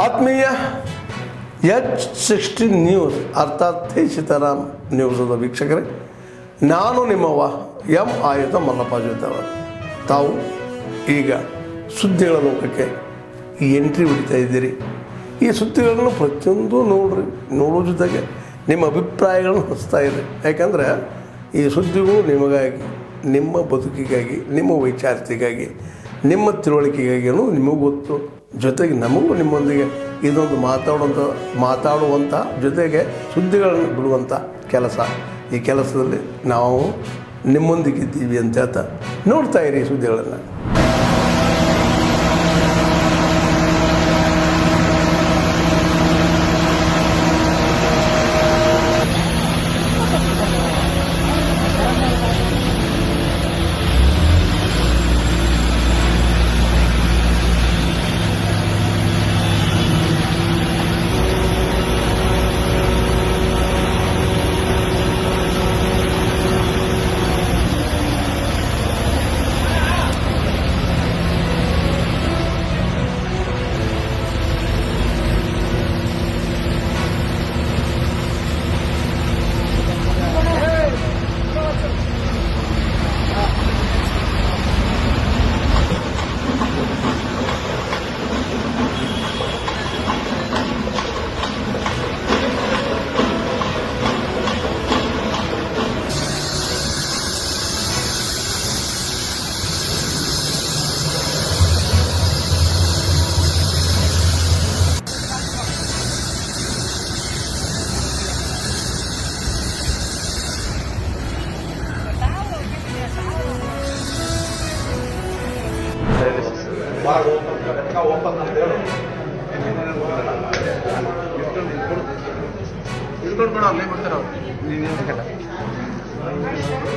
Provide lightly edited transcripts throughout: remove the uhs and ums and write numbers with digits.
ಆತ್ಮೀಯ H16 news ಅರ್ಥಾತ್ ಸೀತಾರಾಮ್ ನ್ಯೂಸದ ವೀಕ್ಷಕರೇ, ನಾನು ನಿಮ್ಮವ ಎಂ ಆಯುಧ ಮಲ್ಲಪ್ಪ ಜೊತೆವರು. ತಾವು ಈಗ ಸುದ್ದಿಗಳ ಲೋಕಕ್ಕೆ ಎಂಟ್ರಿ ಹೊಡಿತಾ ಇದ್ದೀರಿ. ಈ ಸುದ್ದಿಗಳನ್ನು ಪ್ರತಿಯೊಂದು ನೋಡೋ ಜೊತೆಗೆ ನಿಮ್ಮ ಅಭಿಪ್ರಾಯಗಳನ್ನು ಹಚ್ತಾ ಇರಿ. ಯಾಕಂದರೆ ಈ ಸುದ್ದಿಗಳು ನಿಮಗಾಗಿ, ನಿಮ್ಮ ಬದುಕಿಗಾಗಿ, ನಿಮ್ಮ ವೈಚಾರಿಕೆಗಾಗಿ, ನಿಮ್ಮ ತಿಳುವಳಿಕೆಗಾಗಿ ನಿಮಗೂ ಗೊತ್ತು. ಜೊತೆಗೆ ನಮಗೂ ನಿಮ್ಮೊಂದಿಗೆ ಇದೊಂದು ಮಾತಾಡುವಂಥ ಜೊತೆಗೆ ಸುದ್ದಿಗಳನ್ನು ಬಿಡುವಂಥ ಕೆಲಸ. ಈ ಕೆಲಸದಲ್ಲಿ ನಾವು ನಿಮ್ಮೊಂದಿಗಿದ್ದೀವಿ ಅಂತ ಹೇಳ್ತಾ ನೋಡ್ತಾ ಇರಿ ಈ ಸುದ್ದಿಗಳನ್ನು.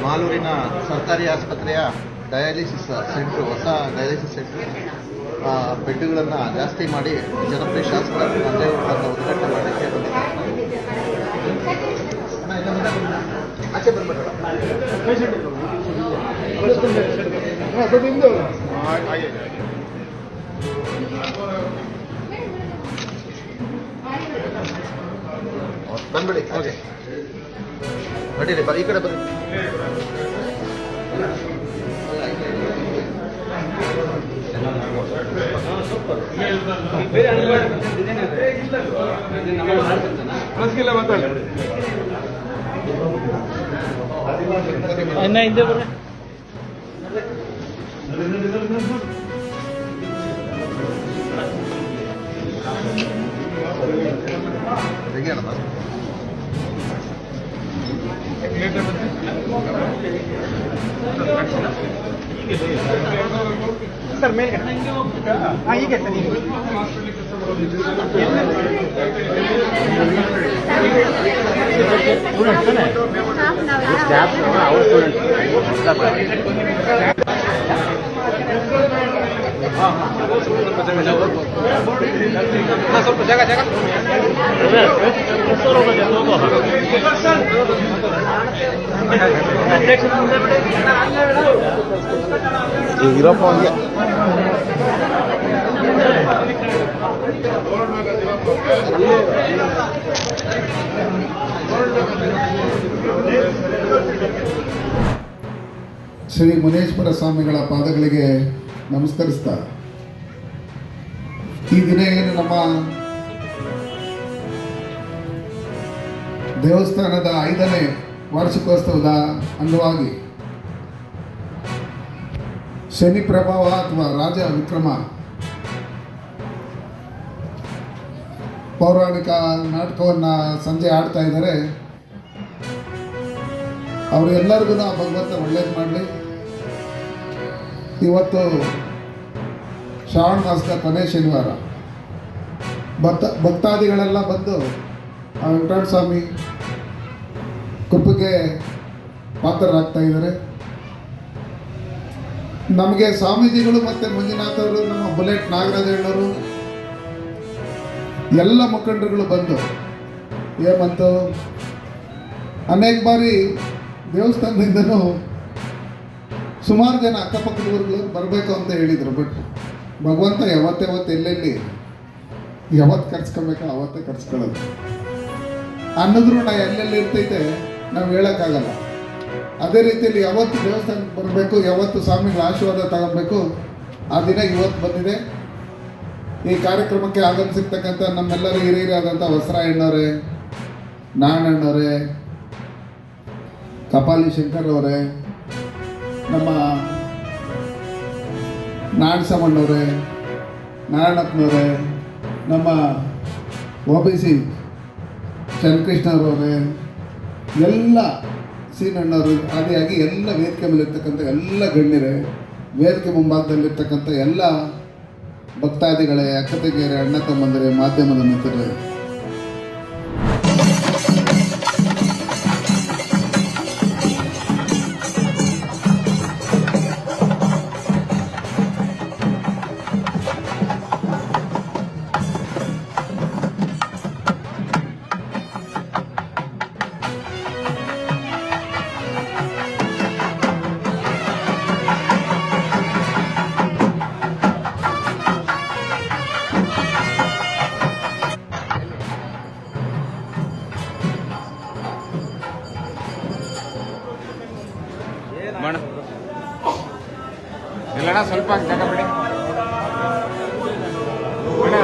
ಮಾಲೂರಿನ ಸರ್ಕಾರಿ ಆಸ್ಪತ್ರೆಯ ಡಯಾಲಿಸಿಸ್ ಸೆಂಟ್ರು, ಹೊಸ ಡಯಾಲಿಸಿಸ್ ಸೆಂಟ್ರು ಬೆಡ್ಗಳನ್ನು ಜಾಸ್ತಿ ಮಾಡಿ ಜನಪ್ರಿಯ ಶಾಸಕ ನಂಜೇಗೌಡರನ್ನು ಉದ್ಘಾಟನೆ ಮಾಡಲಿಕ್ಕೆ ಬಂದ್ಬಿಡಿ. ಓಕೆ, ನಡೀರಿ, ಈ ಕಡೆ ಬರ್ರಿ. ಹಿಂದೆ ಬರ್ರಿ. ಸರ್ ಮೇಲೆ ಈಗ ಸರ್ ಸ್ವಲ್ಪ ಜಾಗ ಇರಪ್ಪ ಹಂಗೆ ಶ್ರೀ ಮುನೇಶ್ವರ ಸ್ವಾಮಿಗಳ ಪಾದಗಳಿಗೆ ನಮಸ್ಕರಿಸ್ತಾ, ಈ ದಿನ ಏನು ನಮ್ಮ ದೇವಸ್ಥಾನದ 5ನೇ ವಾರ್ಷಿಕೋತ್ಸವದ ಅಂಗವಾಗಿ ಶನಿ ಪ್ರಭಾವ ಅಥವಾ ರಾಜ ವಿಕ್ರಮ ಪೌರಾಣಿಕ ನಾಟಕವನ್ನು ಸಂಜೆ ಆಡ್ತಾ ಇದ್ದಾರೆ. ಅವರೆಲ್ಲರಿಗೂ ಭಗವಂತ ಒಳ್ಳೇದು ಮಾಡಲಿ. ಇವತ್ತು ಶ್ರಾವಣ ಮಾಸದ ಕೊನೆ ಶನಿವಾರ, ಭಕ್ತಾದಿಗಳೆಲ್ಲ ಬಂದು ಆ ವೆಂಕಟೇಶ್ವರ ಸ್ವಾಮಿ ಕೃಪೆಗೆ ಪಾತ್ರರಾಗ್ತಾ ಇದ್ದಾರೆ. ನಮಗೆ ಸ್ವಾಮೀಜಿಗಳು ಮತ್ತು ಮಂಜುನಾಥ್ ಅವರು, ನಮ್ಮ ಬುಲೆಟ್ ನಾಗರಾಜಣ್ಣವರು, ಎಲ್ಲ ಮುಖಂಡರುಗಳು ಬಂದು ಏಮಂತು ಅನೇಕ ಬಾರಿ ದೇವಸ್ಥಾನದಿಂದನೂ ಸುಮಾರು ಜನ ಅಕ್ಕಪಕ್ಕದವ್ರುಗಳು ಬರಬೇಕು ಅಂತ ಹೇಳಿದರು. ಬಟ್ ಭಗವಂತ ಯಾವತ್ತೇ ಎಲ್ಲೆಲ್ಲಿ ಯಾವತ್ತು ಖರ್ಚ್ಕೊಬೇಕೋ ಅವತ್ತೇ ಖರ್ಚ್ಕೊಳ್ಳೋದು. ಅನ್ನೋದ್ರೂ ನಾವು ಎಲ್ಲೆಲ್ಲಿ ಇರ್ತೈತೆ ನಾವು ಹೇಳೋಕ್ಕಾಗಲ್ಲ. ಅದೇ ರೀತಿಯಲ್ಲಿ ಯಾವತ್ತು ದೇವಸ್ಥಾನಕ್ಕೆ ಬರಬೇಕು, ಯಾವತ್ತು ಸ್ವಾಮಿಗಳ ಆಶೀರ್ವಾದ ತಗೋಬೇಕು, ಆ ದಿನ ಇವತ್ತು ಬಂದಿದೆ. ಈ ಕಾರ್ಯಕ್ರಮಕ್ಕೆ ಆಗಮಿಸಿರ್ತಕ್ಕಂಥ ನಮ್ಮೆಲ್ಲರೂ ಹಿರಿಯರಾದಂಥ ಹೊಸರಾಯಣ್ಣವರೇ, ನಾರಾಯಣಣ್ಣವರೇ, ಕಪಾಲಿ ಶಂಕರ್ ಅವರೇ, ನಮ್ಮ ನಾಡಸಮಣ್ಣವರೇ, ನಾರಾಯಣಪ್ಪನವರೇ, ನಮ್ಮ OBC ಚಂದ್ರಕೃಷ್ಣರವರೇ, ಎಲ್ಲ ಸೀನಣ್ಣವರು ಆದಿಯಾಗಿ ಎಲ್ಲ ವೇದಿಕೆ ಮೇಲಿರ್ತಕ್ಕಂಥ ಎಲ್ಲ ಗಣ್ಯರೇ, ವೇದಿಕೆ ಮುಂಭಾಗದಲ್ಲಿರ್ತಕ್ಕಂಥ ಎಲ್ಲ ಭಕ್ತಾದಿಗಳೇ, ಅಕ್ಕ ತಂಗಿಯರೇ, ಅಣ್ಣ ತಮ್ಮಂದಿರೇ, ಮಾಧ್ಯಮದ ಮಿತ್ರರೇ, ಇಲ್ಲಣ್ಣ ಸ್ವಲ್ಪ ಜಾಗ ಬಿಡಿ ಅಣ್ಣ.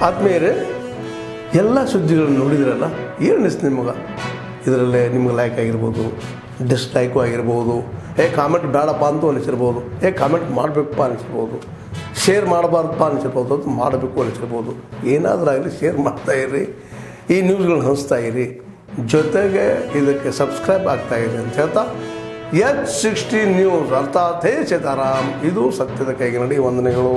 ಆದ್ಮೇಲೆ ಎಲ್ಲ ಸುದ್ದಿಗಳನ್ನು ನೋಡಿದ್ರಲ್ಲ, ಏನು ಅನಿಸ್ತು ನಿಮಗೆ? ಇದರಲ್ಲೇ ನಿಮ್ಗೆ ಲೈಕ್ ಆಗಿರ್ಬೋದು, ಡಿಸ್ಲೈಕು ಆಗಿರ್ಬೋದು, ಕಾಮೆಂಟ್ ಬೇಡಪ್ಪ ಅಂತೂ ಅನಿಸಿರ್ಬೋದು, ಕಾಮೆಂಟ್ ಮಾಡಬೇಕಪ್ಪ ಅನಿಸಿರ್ಬೋದು, ಶೇರ್ ಮಾಡಬಾರ್ದಪ್ಪ ಅನಿಸಿರ್ಬೋದು, ಅದು ಮಾಡಬೇಕು ಅನಿಸಿರ್ಬೋದು. ಏನಾದರೂ ಆಗಲಿ ಶೇರ್ ಮಾಡ್ತಾಯಿರಿ, ಈ ನ್ಯೂಸ್ಗಳನ್ನ ಹಂಚ್ತಾ ಇರಿ, ಜೊತೆಗೆ ಇದಕ್ಕೆ ಸಬ್ಸ್ಕ್ರೈಬ್ ಆಗ್ತಾಯಿರಿ ಅಂತ ಹೇಳ್ತಾ H60 ನ್ಯೂಸ್ ಅರ್ಥಾತ್ ಹೇ ಸೀತಾರಾಮ್, ಇದು ಸತ್ಯದ ಕೈಗೆ ನಡಿ. ವಂದನೆಗಳು.